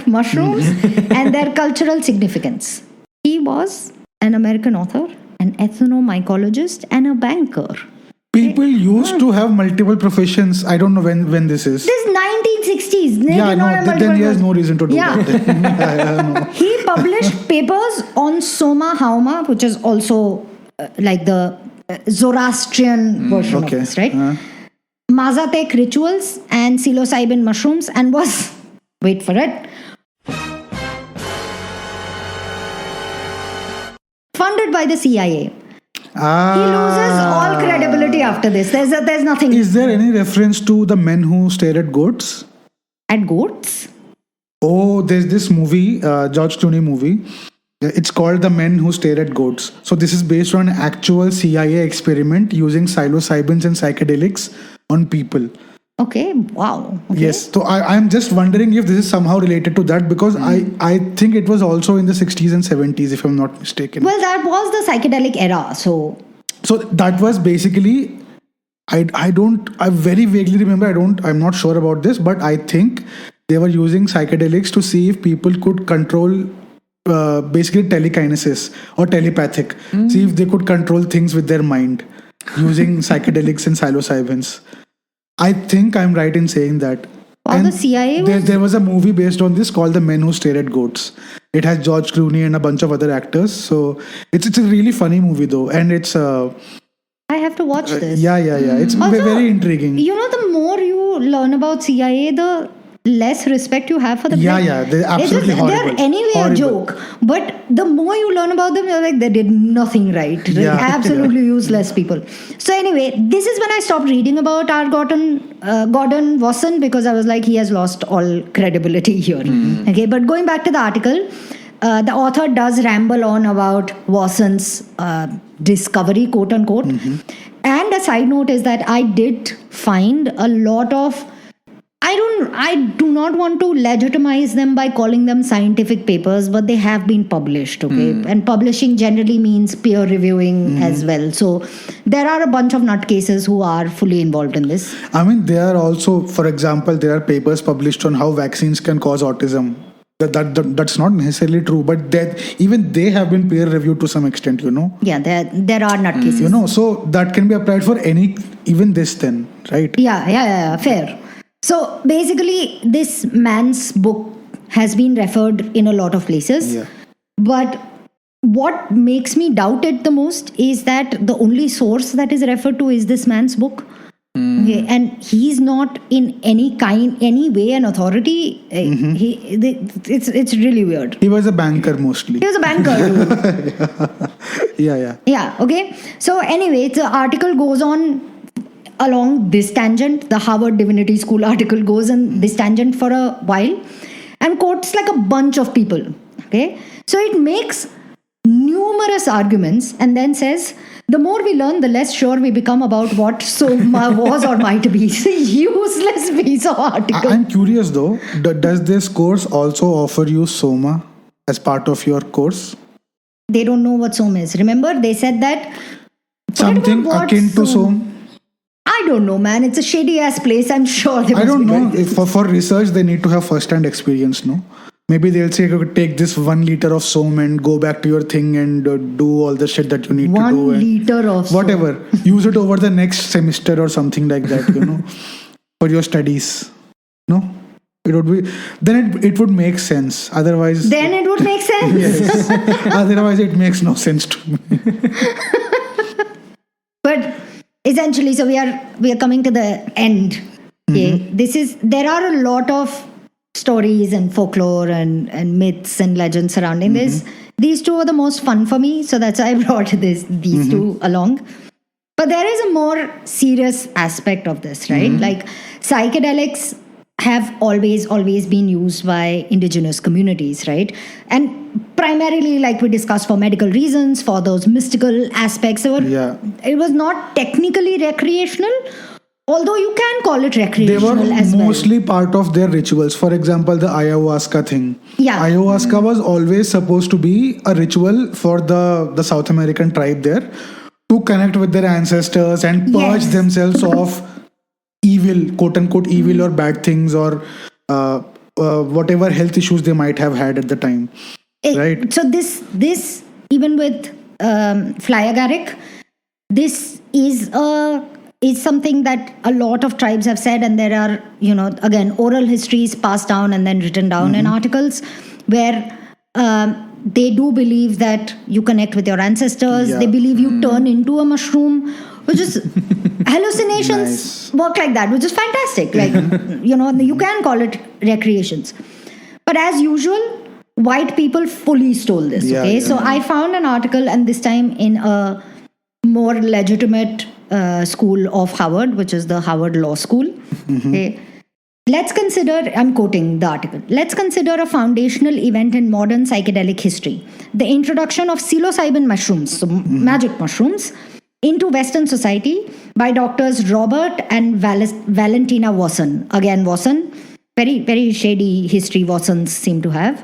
mushrooms and their cultural significance. He was an American author, an ethnomycologist, and a banker. People used to have multiple professions. I don't know when this is. This is 1960s. They Yeah, did no, not have then multiple he has no reason to do Yeah. that. I know. He published papers on Soma Hauma, which is also like the Zoroastrian version Okay. of this, right? Mazatec rituals and psilocybin mushrooms, and was, wait for it, funded by the CIA. He loses all credibility after this. There's nothing. Is there any reference to the men who stare at goats? At goats? Oh, there's this movie, George Clooney movie. It's called The Men Who Stare at Goats. So this is based on an actual CIA experiment using psilocybins and psychedelics on people. Okay, wow. Okay. Yes. So I'm just wondering if this is somehow related to that, because I think it was also in the 60s and 70s, if I'm not mistaken. Well, that was the psychedelic era, so That was basically, I very vaguely remember, I'm not sure about this, but I think they were using psychedelics to see if people could control basically telekinesis or telepathic. See if they could control things with their mind using psychedelics and psilocybins. I think I'm right in saying that. Wow, And the CIA was... there was a movie based on this called The Men Who Stare at Goats. It has George Clooney and a bunch of other actors. So it's a really funny movie though, and it's I have to watch this. yeah. It's Also, very intriguing. You know, the more you learn about CIA, the less respect you have for the Yeah, they're absolutely horrible. They're anyway Horrible. a joke, but the more you learn about them, you're like, they did nothing right. They're Yeah. absolutely useless people. So anyway, this is when I stopped reading about R. Gordon Wasson, because I was like, he has lost all credibility here. Okay, but going back to the article, the author does ramble on about Wasson's discovery, quote unquote. And a side note is that I did find a lot of, I do not want to legitimize them by calling them scientific papers, but they have been published, okay? And publishing generally means peer reviewing as well. So there are a bunch of nutcases who are fully involved in this. I mean, there are also, for example, there are papers published on how vaccines can cause autism. That's not necessarily true, but even they have been peer reviewed to some extent, Yeah, there are nutcases. So that can be applied for even this then, right? Yeah, fair. So basically, this man's book has been referred in a lot of places. Yeah. But what makes me doubt it the most is that the only source that is referred to is this man's book. Okay, and he's not in any way an authority. It's really weird. He was a banker mostly. He was a banker. Yeah. Yeah, okay. So anyway, the article goes on along this tangent. The Harvard Divinity School article goes in this tangent for a while and quotes like a bunch of people. Okay, so it makes numerous arguments and then says, the more we learn, the less sure we become about what Soma was or might be. It's a useless piece of article. I'm curious though, does this course also offer you Soma as part of your course? They don't know what Som is. Remember, they said that Something what akin to Som? Som? I don't know, man. It's a shady ass place. I'm sure. They I must don't be know. doing If for research, they need to have first-hand experience, no? Maybe they'll say, okay, take this 1 liter of Som and go back to your thing and do all the shit that you need to do. 1 liter of Som. Whatever. Use it over the next semester or something like that, for your studies. No? It would be, then it would make sense. Otherwise, Then it would make sense. yes. Otherwise, it makes no sense to me. But essentially, so we are coming to the end. Okay, there are a lot of stories and folklore and myths and legends surrounding this. These two are the most fun for me, so that's why I brought these two along. But there is a more serious aspect of this, right? Like psychedelics have always been used by indigenous communities, right? And primarily, like we discussed, for medical reasons, for those mystical aspects. It was not technically recreational, although you can call it They recreational were as well. mostly part of their rituals. For example, the ayahuasca thing. Yeah. Ayahuasca was always supposed to be a ritual for the South American tribe there to connect with their ancestors and purge Yes. themselves of evil, quote unquote evil or bad things or whatever health issues they might have had at the time. Right. So this even with fly agaric, this is something that a lot of tribes have said, and there are again oral histories passed down and then written down in articles where they do believe that you connect with your ancestors. Yeah. They believe you turn into a mushroom, which is hallucinations work like that, which is fantastic. Like you can call it recreations, but as usual, white people fully stole this. So I found an article, and this time in a more legitimate school of Harvard, which is the Harvard Law School. Okay. Let's consider, I'm quoting the article, let's consider a foundational event in modern psychedelic history: the introduction of psilocybin mushrooms, so magic mushrooms, into Western society by doctors Robert and Valentina Wasson. Again, Wasson, very, very shady history Wassons seem to have.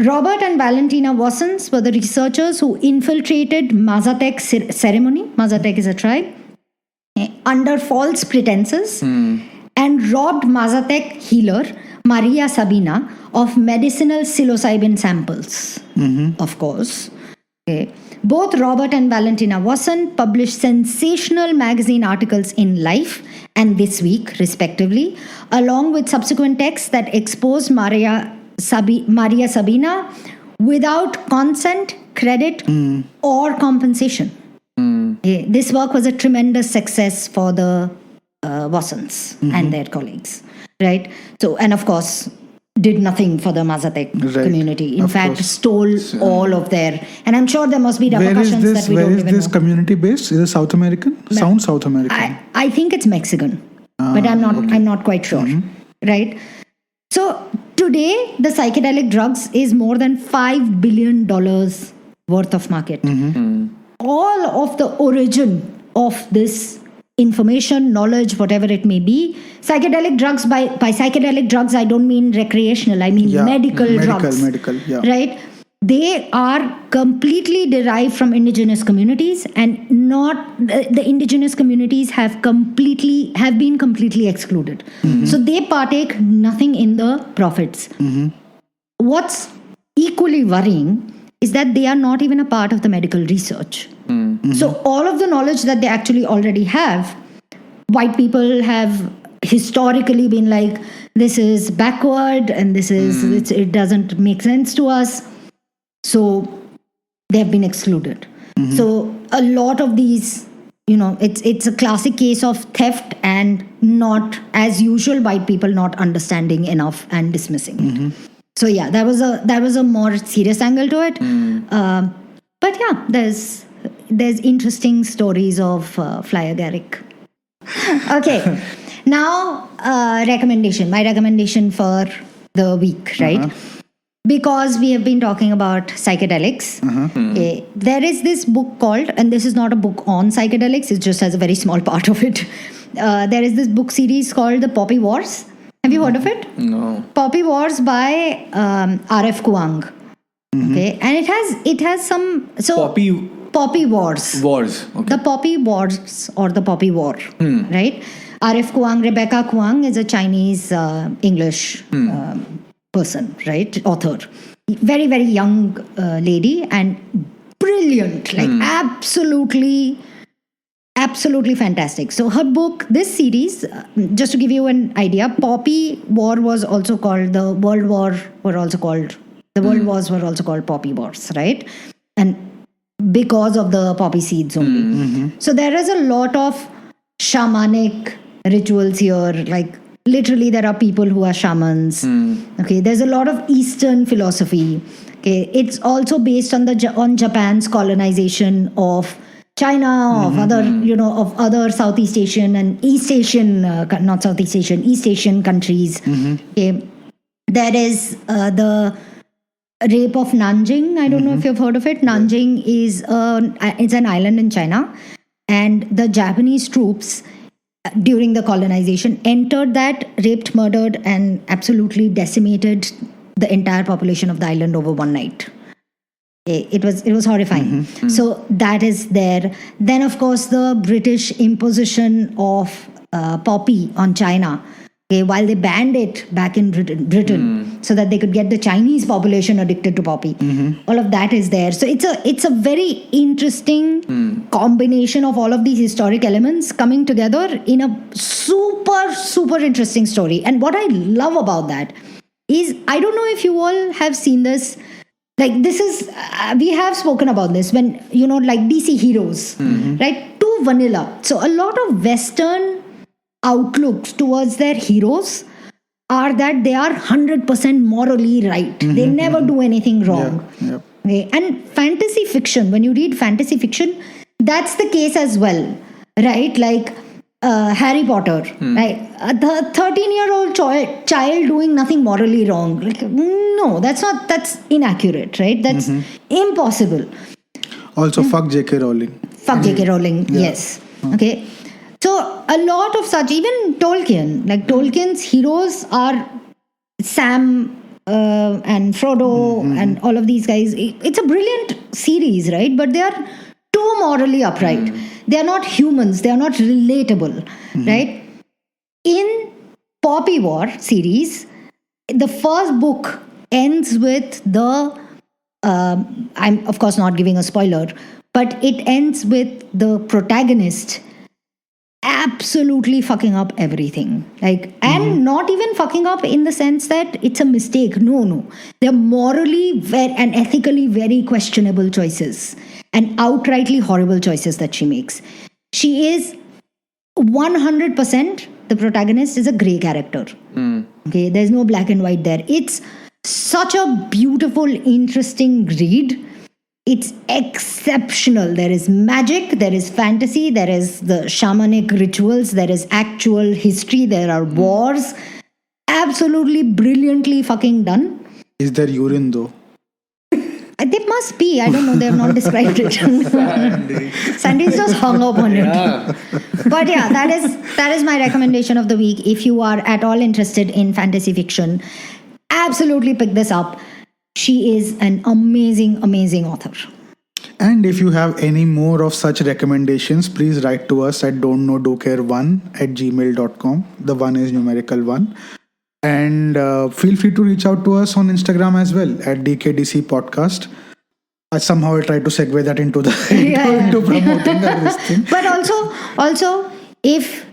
Robert and Valentina Wassons were the researchers who infiltrated Mazatec ceremony. Mazatec is a tribe. Under false pretenses, and robbed Mazatec healer Maria Sabina of medicinal psilocybin samples. Of course. Okay. Both Robert and Valentina Wasson published sensational magazine articles in Life and This Week, respectively, along with subsequent texts that exposed Maria Sabina without consent, credit, or compensation. This work was a tremendous success for the Wassons and their colleagues, right? So, and of course, did nothing for the Mazatec community. In fact, stole all of their, and I'm sure there must be repercussions that we don't even know. Where is this community based? Is it South American? Sounds South American. I think it's Mexican, but I'm not quite sure, right? So today, the psychedelic drugs is more than $5 billion worth of market. All of the origin of this information, knowledge, whatever it may be, psychedelic drugs, by psychedelic drugs, I don't mean recreational, I mean medical drugs. Medical, right? They are completely derived from indigenous communities, and not the indigenous communities have been completely excluded. So they partake nothing in the profits. What's equally worrying is that they are not even a part of the medical research. So all of the knowledge that they actually already have, white people have historically been like, this is backward and this is it doesn't make sense to us. So they have been excluded. So a lot of these, it's a classic case of theft and not, as usual, white people not understanding enough and dismissing it. So yeah, that was a more serious angle to it. But yeah, there's interesting stories of fly agaric Okay. Now, recommendation. My recommendation for the week, right? Because we have been talking about psychedelics. Okay, there is this book called, and this is not a book on psychedelics, it just has a very small part of it. There is this book series called The Poppy Wars. Have you heard of it? No. Poppy Wars by R.F. Kuang. Okay, and it has some Poppy Wars. Wars. Okay. The Poppy Wars or the Poppy War, right? R.F. Kuang, Rebecca Kuang is a Chinese English person, right? Author. Very, very young lady and brilliant, like absolutely fantastic. So her book, this series, just to give you an idea, Poppy War was also called, the World Wars were also called Poppy Wars, right? And because of the poppy seeds only. So there is a lot of shamanic rituals here, like literally there are people who are shamans. Okay, there's a lot of Eastern philosophy. Okay, it's also based on on Japan's colonization of China, of other Southeast Asian and East Asian, not Southeast Asian, East Asian countries. Okay, there is the rape of Nanjing. I don't know if you've heard of it. Nanjing is it's an island in China, and the Japanese troops during the colonization entered that, raped, murdered, and absolutely decimated the entire population of the island over one night. It was horrifying. So that is there. Then, of course, the British imposition of poppy on China. Okay, while they banned it back in Britain, so that they could get the Chinese population addicted to poppy. All of that is there. So it's a very interesting combination of all of these historic elements coming together in a super interesting story. And what I love about that is, I don't know if you all have seen this. Like, this is, we have spoken about this when, like DC heroes, right? Too vanilla. So a lot of Western outlooks towards their heroes are that they are 100% morally right. They never do anything wrong. Okay? And fantasy fiction, when you read fantasy fiction, that's the case as well, right? Like Harry Potter, right? The 13-year-old child doing nothing morally wrong. Like, no, that's inaccurate, right? That's impossible. Also, fuck J.K. Rowling. Fuck J.K. Rowling, yes. Okay. So a lot of such, even Tolkien, like Tolkien's heroes are Sam and Frodo and all of these guys. It's a brilliant series, right? But they are too morally upright. They are not humans. They are not relatable, right? In Poppy War series, the first book ends with I'm of course not giving a spoiler, but it ends with the protagonist absolutely fucking up everything, and not even fucking up in the sense that it's a mistake. No, they're morally and ethically very questionable choices and outrightly horrible choices that she makes. She is 100%, the protagonist is a gray character. Okay, there's no black and white there. It's such a beautiful, interesting read. It's exceptional. There is magic, there is fantasy, there is the shamanic rituals, there is actual history, there are wars. Absolutely brilliantly fucking done. Is there urine though? There must be. I don't know. They have not described it. Sandy's just hung up on it. But yeah, that is my recommendation of the week. If you are at all interested in fantasy fiction, absolutely pick this up. She is an amazing author. And if you have any more of such recommendations, please write to us at don'tknowdokare1@gmail.com. The one is numerical 1. And feel free to reach out to us on Instagram as well at DKDC Podcast. Somehow I tried to segue that into into promoting this thing. But also, if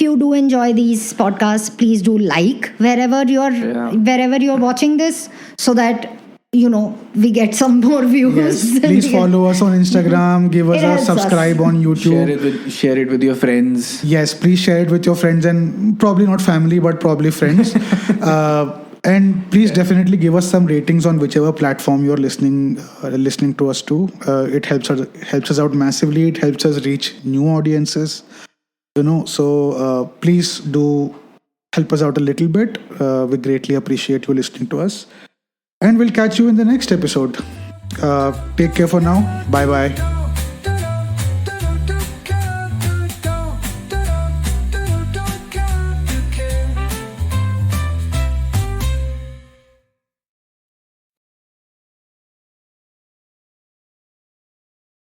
you do enjoy these podcasts, please do like wherever you're watching this, so that we get some more views. Yes. Please follow us on Instagram. Give us a subscribe on YouTube. Share it with your friends. Yes, please share it with your friends, and probably not family, but probably friends. And please definitely give us some ratings on whichever platform you're listening to us to. It helps us out massively. It helps us reach new audiences. So please do help us out a little bit. We greatly appreciate you listening to us, and we'll catch you in the next episode. Take care for now. Bye bye.